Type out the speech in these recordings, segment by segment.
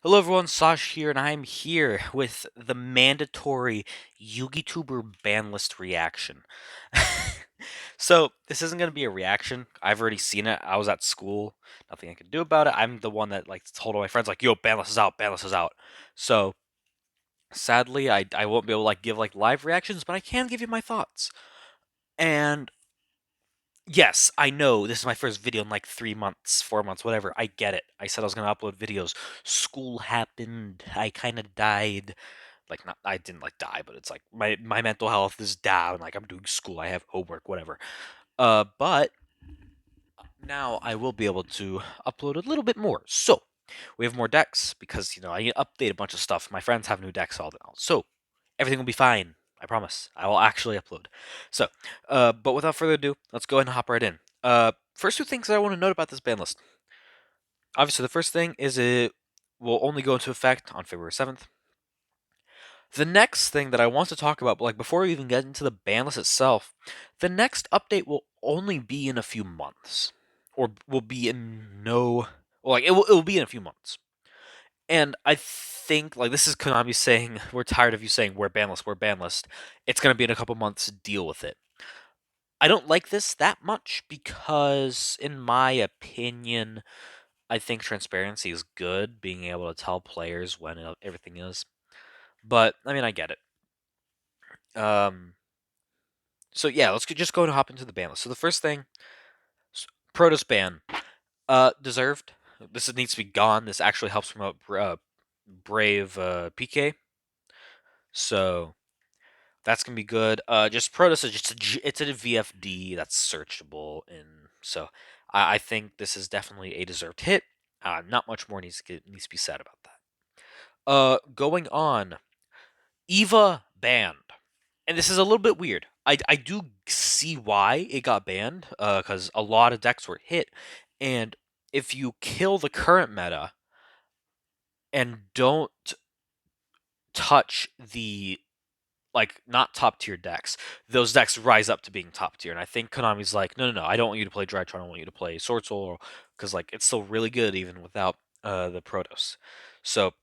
Hello everyone, Sash here, and I'm here with the mandatory yugituber ban list reaction. So, this isn't going to be a reaction. I've already seen it. I was at school. Nothing I can do about it. I'm the one that told all my friends yo, ban list is out, ban list is out. So, sadly, I won't be able to give live reactions, but I can give you my thoughts. And yes, I know this is my first video in 3 months, 4 months, whatever. I get it. I said I was going to upload videos. School happened. I kind of died. Not I didn't die, but it's my mental health is down. I'm doing school, I have homework, whatever. But now I will be able to upload a little bit more. So we have more decks because I need to update a bunch of stuff. My friends have new decks all now, so everything will be fine. I promise. I will actually upload. So, but without further ado, let's go ahead and hop right in. First two things that I want to note about this ban list. Obviously, the first thing is it will only go into effect on February 7th. The next thing that I want to talk about, before we even get into the ban list itself, the next update will only be in a few months, or will be in no, well, it will be in a few months. And I think this is Konami saying we're tired of you saying we're ban list, we're ban list. It's gonna be in a couple months. Deal with it. I don't like this that much because, in my opinion, I think transparency is good, being able to tell players when everything is. But I mean, I get it. So yeah, let's just go and hop into the ban list. So the first thing, Protoss ban, deserved. This needs to be gone. This actually helps promote Brave PK. So that's gonna be good. Just Protoss is it's a VFD that's searchable, and so I think this is definitely a deserved hit. Not much more needs to be said about that. Going on, Eva banned. And this is a little bit weird. I do see why it got banned, because a lot of decks were hit, and if you kill the current meta and don't touch the not top tier decks, those decks rise up to being top tier. And I think Konami's like, no, no, no, I don't want you to play Drytron, I don't want you to play Sword Soul, because it's still really good even without the Protoss. So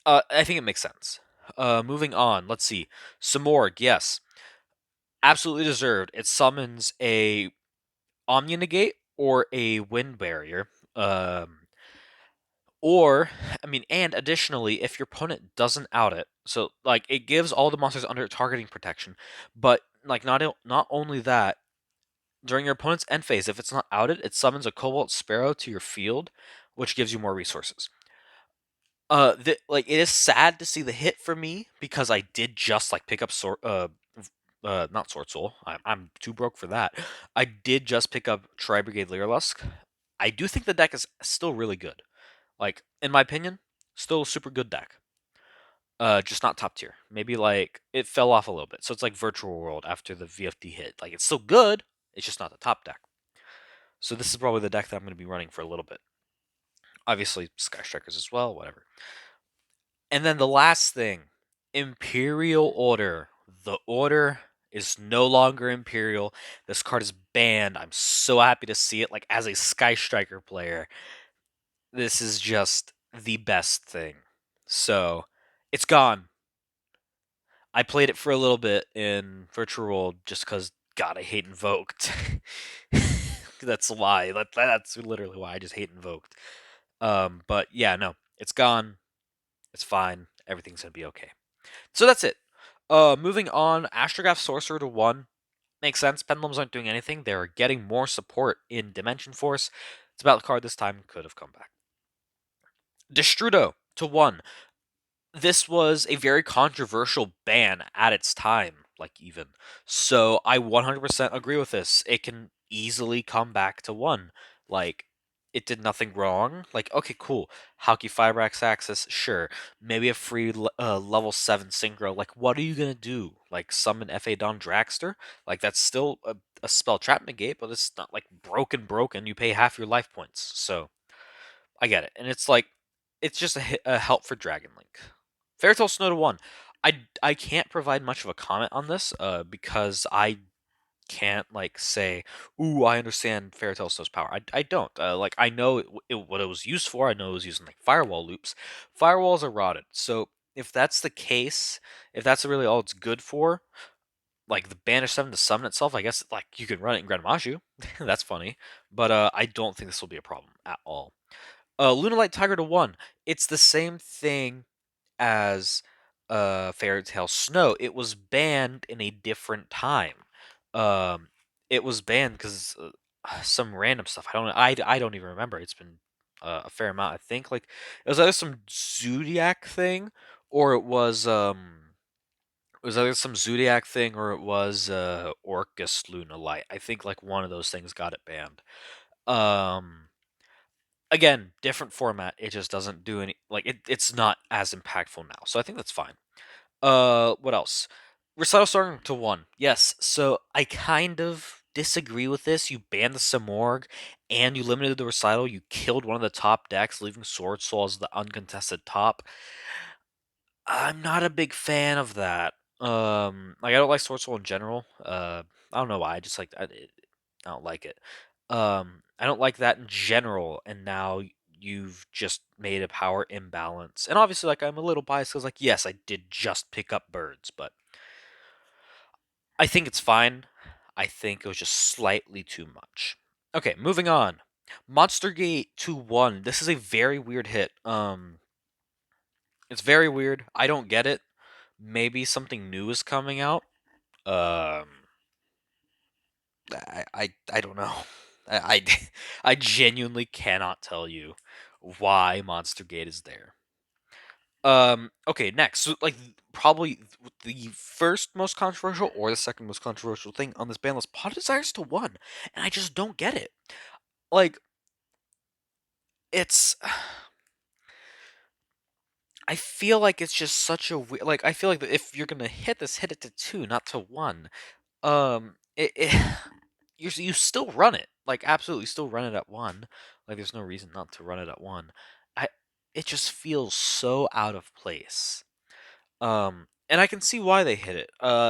I think it makes sense. Moving on, let's see. Samorg, yes. Absolutely deserved. It summons a Omni Negate or a Wind Barrier. Or, I mean, and additionally, if your opponent doesn't out it, so it gives all the monsters under targeting protection, but not only that, during your opponent's end phase, if it's not outed, it summons a Cobalt Sparrow to your field, which gives you more resources. It is sad to see the hit for me because I did just pick up not Sword Soul. I'm too broke for that. I did just pick up Tri Brigade Lyrilusk. I do think the deck is still really good. In my opinion, still a super good deck. Just not top tier. Maybe it fell off a little bit. So it's like Virtual World after the VFD hit. It's still good. It's just not the top deck. So this is probably the deck that I'm going to be running for a little bit. Obviously, Sky Strikers as well. Whatever. And then the last thing, Imperial Order. The Order is no longer Imperial. This card is banned. I'm so happy to see it. As a Sky Striker player, this is just the best thing. So, it's gone. I played it for a little bit in Virtual World just because, God, I hate Invoked. That's why. That's literally why I just hate Invoked. But yeah, no, it's gone. It's fine. Everything's gonna be okay. So that's it. Moving on, Astrograph Sorcerer to 1. Makes sense. Pendulums aren't doing anything. They're getting more support in Dimension Force. It's about the card this time. Could have come back. Destrudo to 1. This was a very controversial ban at its time, even. So I 100% agree with this. It can easily come back to 1. It did nothing wrong. Okay, cool. Hauki Fibrax Axis, sure. Maybe a free level 7 synchro. What are you gonna do? Summon F.A. Don Dragster? That's still a spell trap negate, but it's not broken. You pay half your life points. So I get it. And it's just a help for Dragon Link. Fairytale Snow to 1. I can't provide much of a comment on this because I can't like say, "Ooh, I understand Fairytale Snow's power." I don't. Like I know what it was used for. I know it was using like firewall loops. Firewalls are rotted. So if that's the case, if that's really all it's good for, like the banish summon to summon itself, I guess like you can run it in Granmashu. That's funny, but I don't think this will be a problem at all. Lunalight Tiger to 1. It's the same thing as Fairytale Snow. It was banned in a different time. Um, it was banned because some random stuff. I don't even remember. It's been a fair amount. I think like it was either some Zodiac thing or it was either some Zodiac thing or it was Orcus Lunalight. I think like one of those things got it banned. Um, Again, different format. It just doesn't do any like it's not as impactful now. So I think that's fine. What else? Recital starting to 1. Yes. So I kind of disagree with this. You banned the Samorg and you limited the recital. You killed one of the top decks, leaving Sword Soul as the uncontested top. I'm not a big fan of that. Like I don't like Sword Soul in general. I don't know why. I just like I don't like it. I don't like that in general. And now you've just made a power imbalance. And obviously, like I'm a little biased because, like, yes, I did just pick up birds, but I think it's fine. I think it was just slightly too much. Okay, moving on. Monster Gate 2-1. This is a very weird hit. It's very weird. I don't get it. Maybe something new is coming out. Um, I don't know. I genuinely cannot tell you why Monster Gate is there. Okay, next. So, like, probably the first most controversial or the second most controversial thing on this ban list, Pot Desires to 1, and I just don't get it. Like, it's. I feel like it's just such a weird. Like, I feel like if you're gonna hit this, hit it to 2, not to 1. It you still run it, like, absolutely still run it at 1. Like, there's no reason not to run it at 1. I It just feels so out of place. And I can see why they hit it.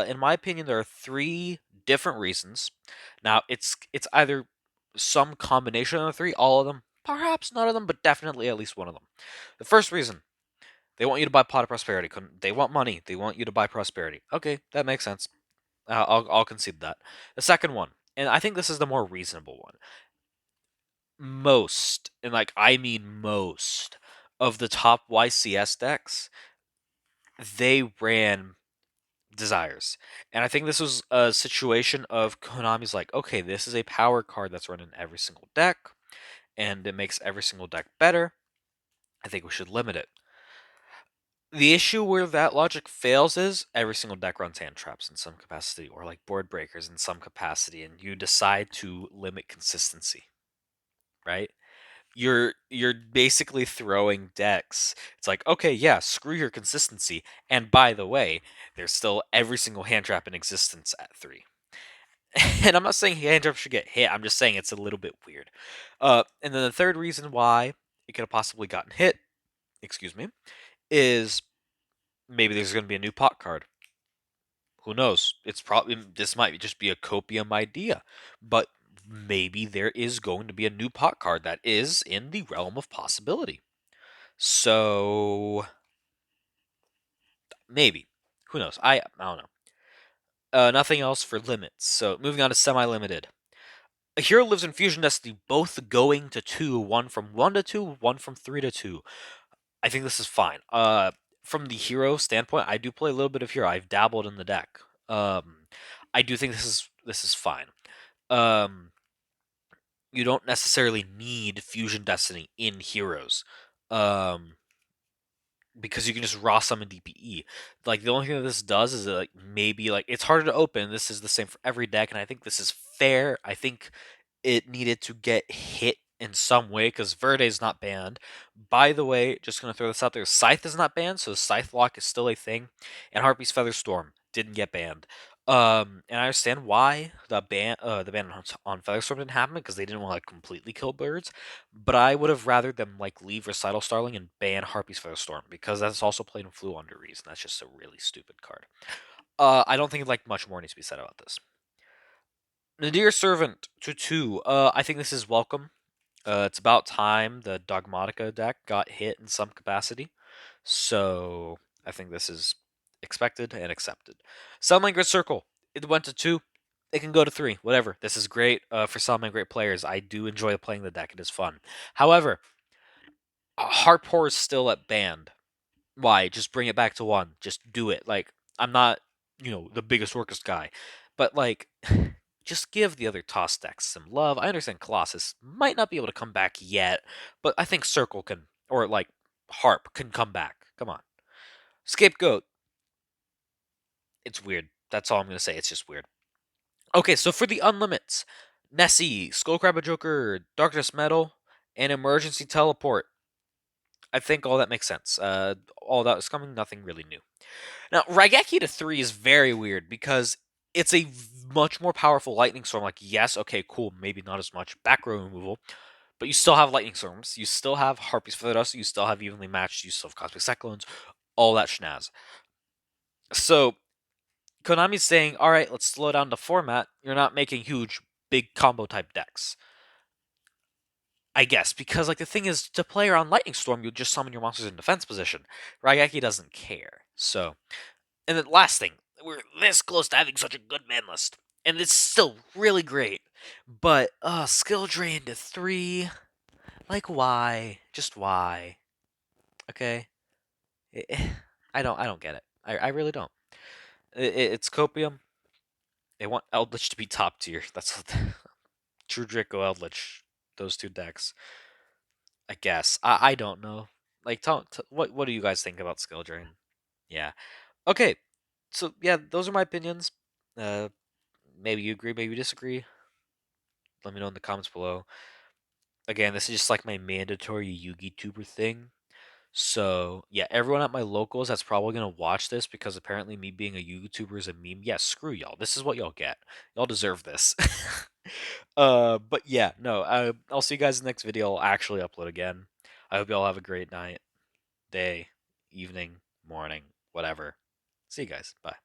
In my opinion, there are 3 different reasons. Now, it's either some combination of the 3, all of them, perhaps none of them, but definitely at least one of them. The first reason, they want you to buy Pot of Prosperity. They want money. They want you to buy prosperity. Okay, that makes sense. I'll concede that. The second one, and I think this is the more reasonable one. Most, and like I mean most, of the top YCS decks, they ran Desires. And I think this was a situation of Konami's like, okay, this is a power card that's run in every single deck, and it makes every single deck better. I think we should limit it. The issue where that logic fails is every single deck runs hand traps in some capacity, or like board breakers in some capacity, and you decide to limit consistency, right? You're basically throwing decks. It's like, okay, yeah, screw your consistency. And by the way, there's still every single hand trap in existence at 3. And I'm not saying hand trap should get hit. I'm just saying it's a little bit weird. And then the third reason why it could have possibly gotten hit, excuse me, is maybe there's going to be a new pot card. Who knows? It's probably this might just be a copium idea, but maybe there is going to be a new pot card that is in the realm of possibility. So maybe. Who knows? I don't know. Nothing else for limits. So moving on to semi-limited. A hero lives in Fusion Destiny, both going to 2, one from 1 to 2, one from 3 to 2. I think this is fine. From the hero standpoint, I do play a little bit of hero. I've dabbled in the deck. I do think this is fine. You don't necessarily need Fusion Destiny in heroes. Because you can just raw summon DPE. Like the only thing that this does is like maybe like it's harder to open. This is the same for every deck, and I think this is fair. I think it needed to get hit in some way because Verde is not banned. By the way, just gonna throw this out there: Scythe is not banned, so Scythe Lock is still a thing, and Harpy's Feather Storm didn't get banned. And I understand why the ban on Featherstorm didn't happen because they didn't want to like, completely kill birds. But I would have rather them like leave Recital Starling and ban Harpy's Featherstorm because that's also played in Flu Under Reason. That's just a really stupid card. I don't think like much more needs to be said about this. Nadir Servant to 2. I think this is welcome. It's about time the Dogmatica deck got hit in some capacity. So I think this is expected and accepted. Sunlight Grid Circle. It went to 2. It can go to 3. Whatever. This is great for some great players. I do enjoy playing the deck. It is fun. However, Heartpour is still at banned. Why? Just bring it back to 1. Just do it. Like, I'm not, the biggest Orcust guy. But, like, just give the other toss decks some love. I understand Colossus might not be able to come back yet, but I think Circle can, or, like, Harp can come back. Come on. Scapegoat. It's weird. That's all I'm going to say. It's just weird. Okay, so for the unlimits, Nessie, Skullcrabber Joker, Darkness Metal, and Emergency Teleport. I think all that makes sense. All that is coming, nothing really new. Now, Raigeki to 3 is very weird because it's a much more powerful Lightning Storm. Like, yes, okay, cool, maybe not as much back row removal, but you still have Lightning Storms, you still have Harpies for the Dust, you still have Evenly Matched, you still have Cosmic Cyclones, all that schnaz. So, Konami's saying, alright, let's slow down the format. You're not making huge, big combo type decks. I guess, because like the thing is, to play around Lightning Storm, you just summon your monsters in defense position. Raigeki doesn't care. So, and then last thing, we're this close to having such a good man list, and it's still really great. But skill drain to 3, like why? Just why? Okay, I don't get it. I really don't. It's Copium. They want Eldritch to be top tier. That's what True Draco Eldritch. Those two decks. I guess. I don't know. Like, what do you guys think about skill drain? Yeah. Okay. So yeah, those are my opinions. Uh, maybe you agree, maybe you disagree. Let me know in the comments below. Again, this is just like my mandatory yugituber thing. So yeah, everyone at my locals that's probably gonna watch this because apparently me being a YouTuber is a meme. Yeah, screw y'all. This is what y'all get. Y'all deserve this. But yeah, no. I'll see you guys in the next video. I'll actually upload again. I hope y'all have a great night, day, evening, morning, whatever. See you guys. Bye.